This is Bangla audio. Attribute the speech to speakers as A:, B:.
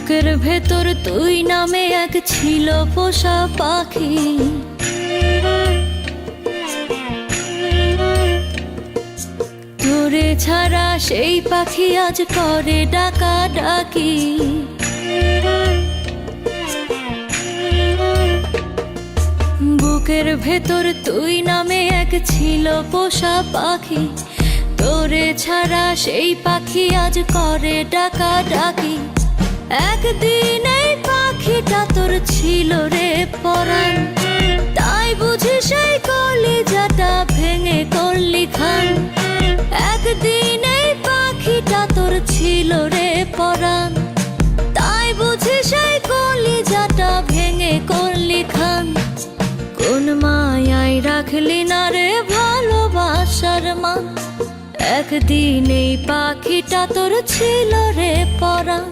A: বুকের ভেতর তুই নামে এক ছিল পোষা পাখি, তোরে ছাড়া সেই পাখি আজ করে ডাকা ডাকি। বুকের ভেতর তুই নামে এক ছিল পোষা পাখি, তোরে ছাড়া সেই পাখি আজ করে ডাকা ডাকি। একদিন এই পাখিটা তোর ছিল রে পরাণ, তাই বুঝি সেই কলিজাটা ভেঙে করলি খান। একদিন এই পাখিটা তোর ছিল রে পরাণ, তাই বুঝি সেই কলিজাটা ভেঙে করলি খান। কোন মায়ায় রাখলি না রে ভালোবাসার মান, একদিন এই পাখিটা তোর ছিল রে পরাণ।